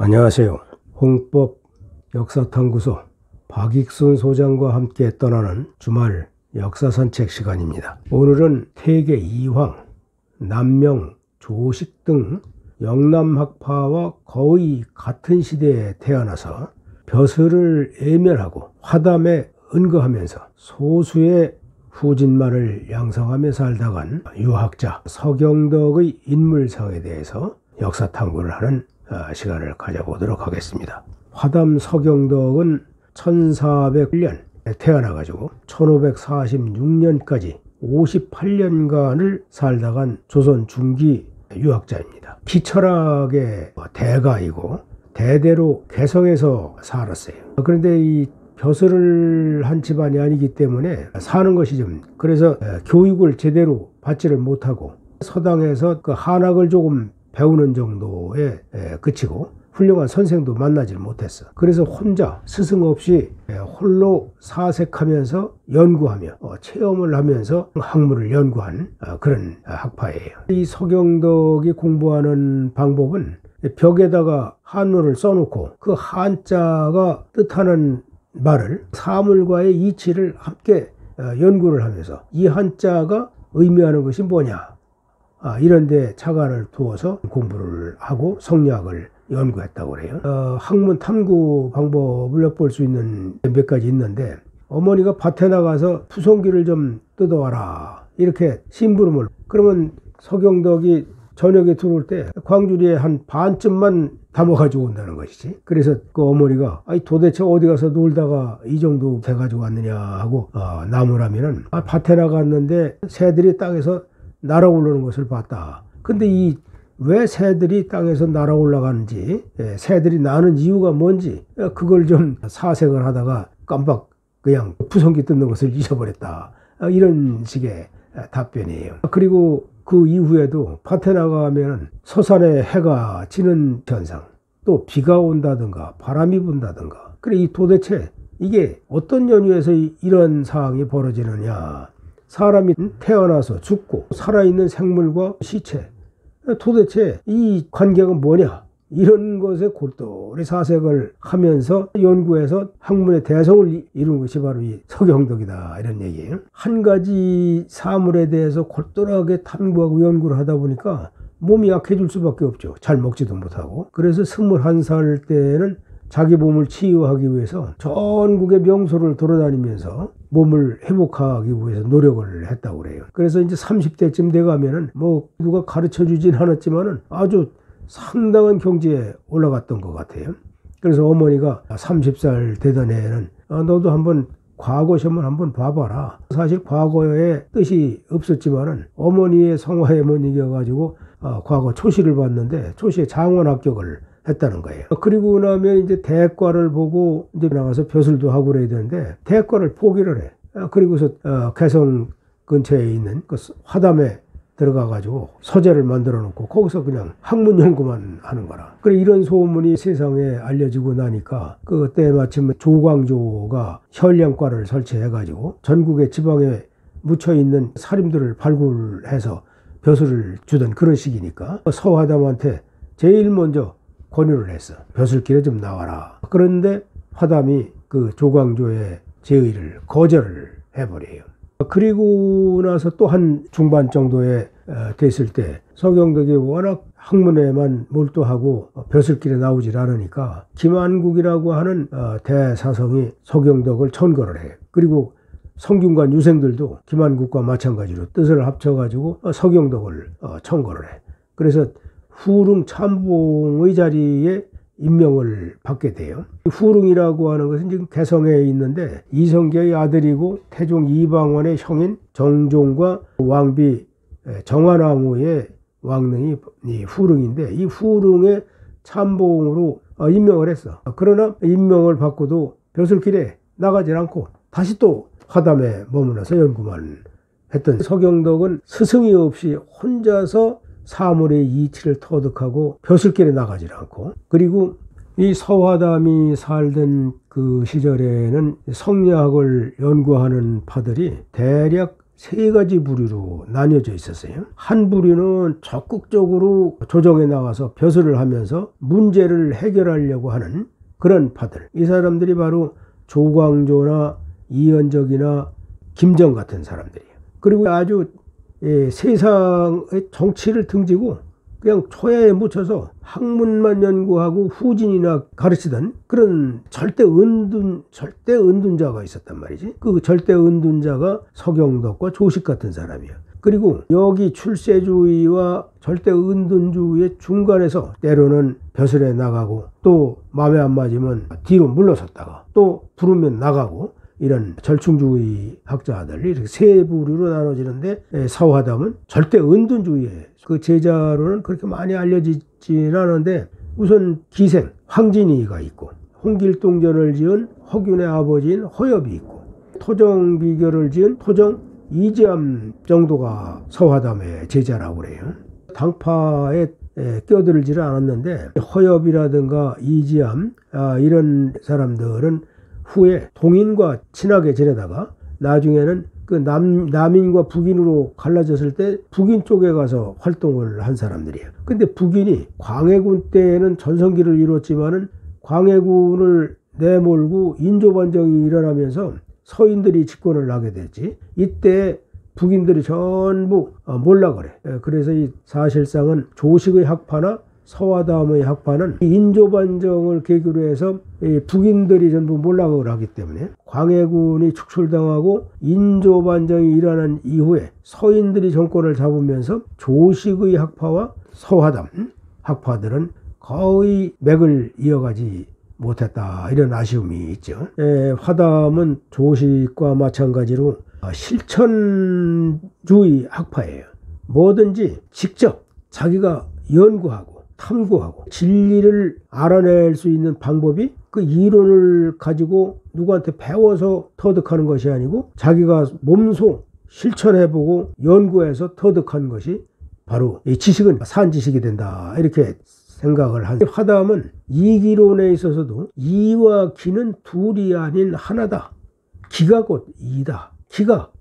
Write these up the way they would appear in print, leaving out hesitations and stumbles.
안녕하세요. 홍법 역사탐구소 박익순 소장과 함께 떠나는 주말 역사산책 시간입니다. 오늘은 태계 이황, 남명, 조식 등 영남학파와 거의 같은 시대에 태어나서 벼슬을 애멸하고 화담에 은거하면서 소수의 후진만을 양성하며 살다간 유학자 서경덕의 인물상에 대해서 역사탐구를 하는 시간을 가져보도록 하겠습니다. 화담 서경덕은 1401년에 태어나가지고 1546년까지 58년간을 살다간 조선 중기 유학자입니다. 피철학의 대가이고 대대로 개성에서 살았어요. 그런데 이 벼슬을 한 집안이 아니기 때문에 사는 것이 좀 그래서 교육을 제대로 받지를 못하고 서당에서 그 한학을 조금 배우는 정도에 그치고 훌륭한 선생도 만나지 못했어. 그래서 혼자 스승 없이 홀로 사색하면서 연구하며 체험을 하면서 학문을 연구한 그런 학파예요. 이 서경덕이 공부하는 방법은 벽에다가 한문을 써놓고 그 한자가 뜻하는 말을 사물과의 이치를 함께 연구를 하면서 이 한자가 의미하는 것이 뭐냐 이런데 차관을 두어서 공부를 하고 성리학을 연구했다고 그래요. 학문 탐구 방법을 엿볼 수 있는 몇 가지 있는데 어머니가 밭에 나가서 푸송기를 좀 뜯어와라 이렇게 심부름을 그러면 서경덕이 저녁에 들어올 때 광주리에 한 반쯤만 담아가지고 온다는 것이지. 그래서 그 어머니가 아니 도대체 어디 가서 놀다가 이 정도 돼가지고 왔느냐 하고 나무라면은 밭에 나갔는데 새들이 땅에서 날아오르는 것을 봤다. 근데 이 왜 새들이 땅에서 날아올라가는지 새들이 나는 이유가 뭔지 그걸 좀 사색을 하다가 깜빡 그냥 푸성기 뜯는 것을 잊어버렸다. 이런 식의 답변이에요. 그리고 그 이후에도 밭에 나가면 서산에 해가 지는 현상 또 비가 온다든가 바람이 분다든가 그래 이 도대체 이게 어떤 연유에서 이런 상황이 벌어지느냐. 사람이 태어나서 죽고 살아있는 생물과 시체 도대체 이 관계가 뭐냐 이런 것에 골똘히 사색을 하면서 연구해서 학문의 대성을 이룬 것이 바로 이 서경덕이다 이런 얘기예요. 한 가지 사물에 대해서 골똘하게 탐구하고 연구를 하다 보니까 몸이 약해질 수밖에 없죠. 잘 먹지도 못하고. 그래서 21살 때는 자기 몸을 치유하기 위해서 전국의 명소를 돌아다니면서 몸을 회복하기 위해서 노력을 했다고 그래요. 그래서 이제 30대쯤 돼가면은 뭐 누가 가르쳐 주진 않았지만은 아주 상당한 경지에 올라갔던 것 같아요. 그래서 어머니가 30살 되던 해에는 너도 한번 과거 시험을 한번 봐봐라. 사실 과거에 뜻이 없었지만은 어머니의 성화에 못 이겨가지고 과거 초시를 봤는데 초시에 장원 합격을 했다는 거예요. 그리고 나면 이제 대과를 보고 이제 나가서 벼슬도 하고 그래야 되는데 대과를 포기를 해. 그리고서 개성 근처에 있는 그 화담에 들어가가지고 서재를 만들어 놓고 거기서 그냥 학문 연구만 하는 거라. 그래 이런 소문이 세상에 알려지고 나니까 그때 마침 조광조가 현량과를 설치해가지고 전국의 지방에 묻혀 있는 사림들을 발굴해서 벼슬을 주던 그런 시기니까 서화담한테 제일 먼저 권유를 했어. 벼슬길에 좀 나와라. 그런데 화담이 그 조광조의 제의를 거절을 해버려요. 그리고 나서 또 한 중반 정도에 됐을 때 서경덕이 워낙 학문에만 몰두하고 벼슬길에 나오질 않으니까 김한국이라고 하는 대사성이 서경덕을 천거를 해요. 그리고 성균관 유생들도 김한국과 마찬가지로 뜻을 합쳐가지고 서경덕을 천거를 해. 그래서 후릉 참봉의 자리에 임명을 받게 돼요. 후릉이라고 하는 것은 지금 개성에 있는데 이성계의 아들이고 태종 이방원의 형인 정종과 왕비 정한왕후의 왕릉이 이 후릉인데 이 후릉의 참봉으로 임명을 했어. 그러나 임명을 받고도 벼슬길에 나가지 않고 다시 또 화담에 머물러서 연구만 했던 서경덕은 스승이 없이 혼자서 사물의 이치를 터득하고 벼슬길에 나가지 않고 그리고 이 서화담이 살던 그 시절에는 성리학을 연구하는 파들이 대략 세 가지 부류로 나뉘어져 있었어요. 한 부류는 적극적으로 조정에 나가서 벼슬을 하면서 문제를 해결하려고 하는 그런 파들. 이 사람들이 바로 조광조나 이현적이나 김정 같은 사람들이에요. 그리고 아주 세상의 정치를 등지고 그냥 초야에 묻혀서 학문만 연구하고 후진이나 가르치던 그런 절대 은둔자가 있었단 말이지. 그 절대 은둔자가 서경덕과 조식 같은 사람이야. 그리고 여기 출세주의와 절대 은둔주의의 중간에서 때로는 벼슬에 나가고 또 마음에 안 맞으면 뒤로 물러섰다가 또 부르면 나가고 이런 절충주의 학자들이 이렇게 세 부류로 나눠지는데 사화담은 절대 은둔주의에 그 제자로는 그렇게 많이 알려지진 않은데 우선 기생 황진이가 있고 홍길동전을 지은 허균의 아버지인 허엽이 있고 토정비결을 지은 토정 이지암 정도가 서화담의 제자라고 그래요. 당파에 껴들지를 않았는데 허엽이라든가 이지암 이런 사람들은 후에 동인과 친하게 지내다가 나중에는 그 남인과 북인으로 갈라졌을 때 북인 쪽에 가서 활동을 한 사람들이에요. 근데 북인이 광해군 때에는 전성기를 이뤘지만은 광해군을 내몰고 인조반정이 일어나면서 서인들이 집권을 하게 됐지. 이때 북인들이 전부 몰락을 해. 그래서 이 사실상은 조식의 학파나 서화담의 학파는 인조반정을 계기로 해서 북인들이 전부 몰락을 하기 때문에 광해군이 축출당하고 인조반정이 일어난 이후에 서인들이 정권을 잡으면서 조식의 학파와 서화담 학파들은 거의 맥을 이어가지 못했다. 이런 아쉬움이 있죠. 화담은 조식과 마찬가지로 실천주의 학파예요. 뭐든지 직접 자기가 연구하고 탐구하고 진리를 알아낼 수 있는 방법이 그 이론을 가지고 누구한테 배워서 터득하는 것이 아니고 자기가 몸소 실천해보고 연구해서 터득한 것이 바로 이 지식은 산 지식이 된다. 이렇게 생각을 한 화담은 이기론에 있어서도 이와 기는 둘이 아닌 하나다. 기가 곧 이다. 기가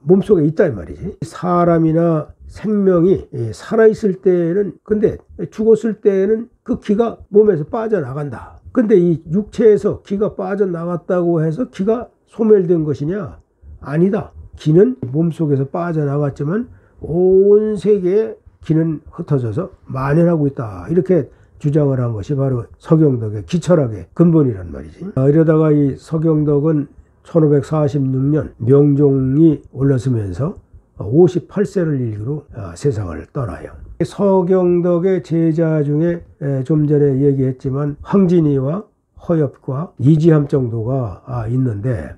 몸속에 있다 이 말이지. 사람이나 생명이 살아있을 때는 근데 죽었을 때는 그 기가 몸에서 빠져나간다. 근데 이 육체에서 기가 빠져나갔다고 해서 기가 소멸된 것이냐? 아니다. 기는 몸속에서 빠져나갔지만 온 세계에 기는 흩어져서 만연하고 있다. 이렇게 주장을 한 것이 바로 서경덕의 기철학의 근본이란 말이지. 이러다가 이 서경덕은 1546년 명종이 올라서면서 58세를 일기로 세상을 떠나요. 서경덕의 제자 중에 좀 전에 얘기했지만 황진이와 허엽과 이지함 정도가 있는데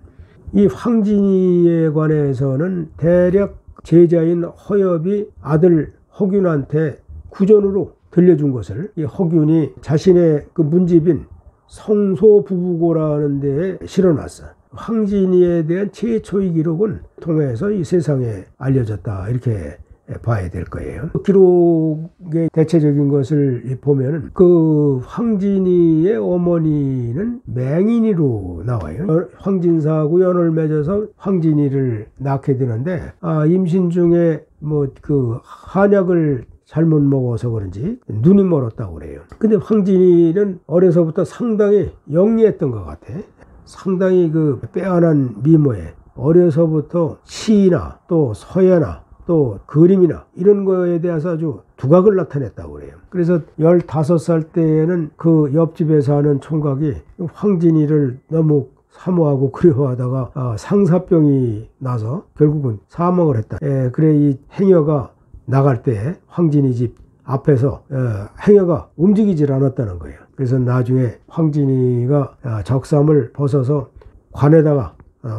이 황진이에 관해서는 대략 제자인 허엽이 아들 허균한테 구전으로 들려준 것을 이 허균이 자신의 그 문집인 성소부부고라는 데에 실어놨어. 황진이에 대한 최초의 기록은 통해서 이 세상에 알려졌다 이렇게 봐야 될 거예요. 기록의 대체적인 것을 보면은 그 황진이의 어머니는 맹인이로 나와요. 황진사하고 연을 맺어서 황진이를 낳게 되는데 임신 중에 뭐 그 한약을 잘못 먹어서 그런지 눈이 멀었다고 그래요. 근데 황진이는 어려서부터 상당히 영리했던 것 같아. 상당히 그 빼어난 미모에 어려서부터 시나 또 서예나 또 그림이나 이런 거에 대해서 아주 두각을 나타냈다고 그래요. 그래서 15살 때에는 그 옆집에 사는 총각이 황진이를 너무 사모하고 그리워하다가 상사병이 나서 결국은 사망을 했다. 그래 이 행여가 나갈 때 황진이 집 앞에서 행여가 움직이질 않았다는 거예요. 그래서 나중에 황진이가 적삼을 벗어서 관에다가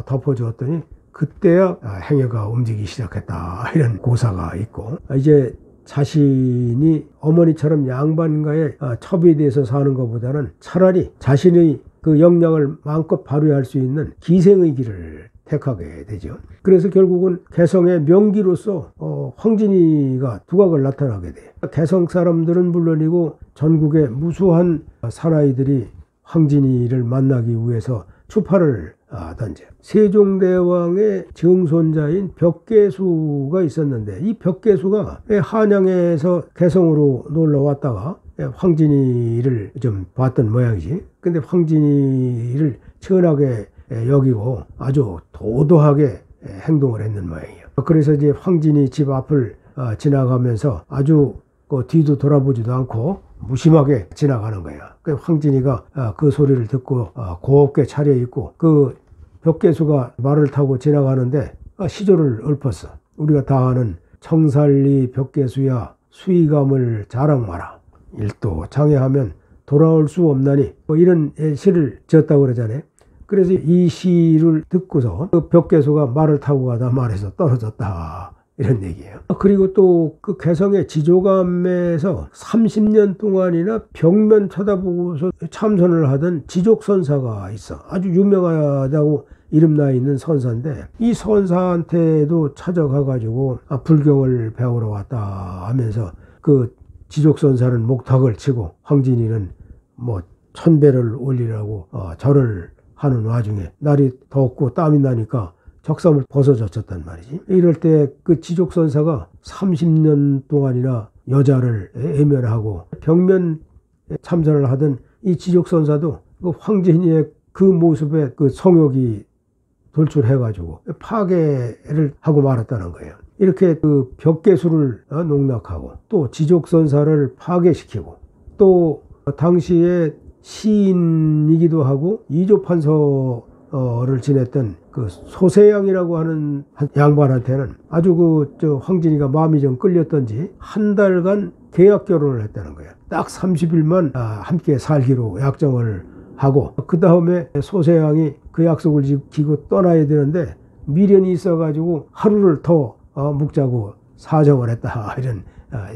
덮어주었더니 그때야 행여가 움직이기 시작했다. 이런 고사가 있고 이제 자신이 어머니처럼 양반가의 첩에 대해서 사는 것보다는 차라리 자신의 그 역량을 마음껏 발휘할 수 있는 기생의 길을 택하게 되죠. 그래서 결국은 개성의 명기로서 황진이가 두각을 나타나게 돼요. 개성 사람들은 물론이고 전국의 무수한 사나이들이 황진이를 만나기 위해서 추파를 던져. 세종대왕의 증손자인 벽계수가 있었는데 이 벽계수가 한양에서 개성으로 놀러 왔다가 황진이를 좀 봤던 모양이지. 근데 황진이를 천하게 여기고 아주 도도하게 행동을 했는 모양이에요. 그래서 이제 황진이 집 앞을 지나가면서 아주 뒤도 돌아보지도 않고 무심하게 지나가는 거야. 그 황진이가 그 소리를 듣고 곱게 차려입고 그 벽계수가 말을 타고 지나가는데 시조를 읊었어. 우리가 다 아는 청살리 벽계수야 수의감을 자랑 마라. 일도 장애하면 돌아올 수 없나니 이런 시를 지었다고 그러잖아요. 그래서 이 시를 듣고서 그 벽계수가 말을 타고 가다 말에서 떨어졌다. 이런 얘기예요. 그리고 또 그 개성의 지조감에서 30년 동안이나 벽면 쳐다보고서 참선을 하던 지족선사가 있어. 아주 유명하다고 이름나 있는 선사인데 이 선사한테도 찾아가가지고 불경을 배우러 왔다 하면서 그 지족선사는 목탁을 치고 황진이는 뭐 천배를 올리라고 절을 하는 와중에 날이 덥고 땀이 나니까 적삼을 벗어졌단 말이지. 이럴 때 그 지족선사가 30년 동안이나 여자를 애면하고 벽면 참선을 하던 이 지족선사도 그 황진이의 그 모습에 그 성욕이 돌출해가지고 파괴를 하고 말았다는 거예요. 이렇게 그 벽계수를 농락하고 또 지족선사를 파괴시키고 또 당시에 시인이기도 하고 이조판서를 지냈던 그 소세양이라고 하는 양반한테는 아주 황진이가 마음이 좀 끌렸던지 한 달간 계약 결혼을 했다는 거예요. 딱 30일만 함께 살기로 약정을 하고 그 다음에 소세양이 그 약속을 지키고 떠나야 되는데 미련이 있어가지고 하루를 더 묵자고 사정을 했다 이런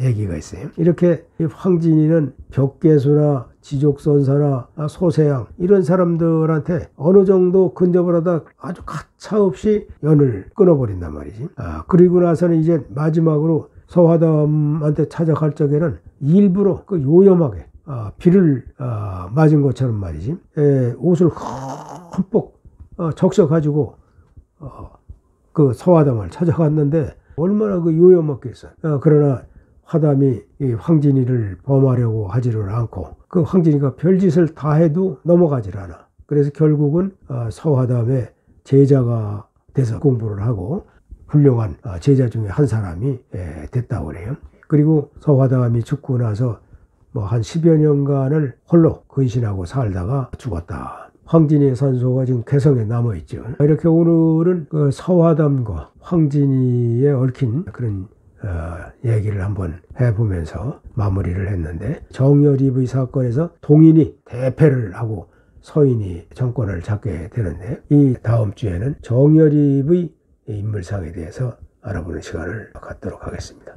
얘기가 있어요. 이렇게 황진이는 벽계수나 지족선사나 소세양 이런 사람들한테 어느 정도 근접을 하다 아주 가차없이 연을 끊어버린단 말이지. 그리고 나서는 이제 마지막으로 서화담한테 찾아갈 적에는 일부러 그 요염하게 비를 맞은 것처럼 말이지. 옷을 흠뻑 적셔가지고 그 서화담을 찾아갔는데 얼마나 그 요염했겠어. 그러나 화담이 이 황진이를 범하려고 하지를 않고 그 황진이가 별짓을 다 해도 넘어가질 않아. 그래서 결국은 서화담의 제자가 돼서 공부를 하고 훌륭한 제자 중에 한 사람이 됐다고 그래요. 그리고 서화담이 죽고 나서 뭐 한 10여 년간을 홀로 근신하고 살다가 죽었다. 황진이의 산소가 지금 개성에 남아있죠. 이렇게 오늘은 그 서화담과 황진이에 얽힌 그런 얘기를 한번 해보면서 마무리를 했는데 정여립의 사건에서 동인이 대패를 하고 서인이 정권을 잡게 되는데 이 다음 주에는 정여립의 인물상에 대해서 알아보는 시간을 갖도록 하겠습니다.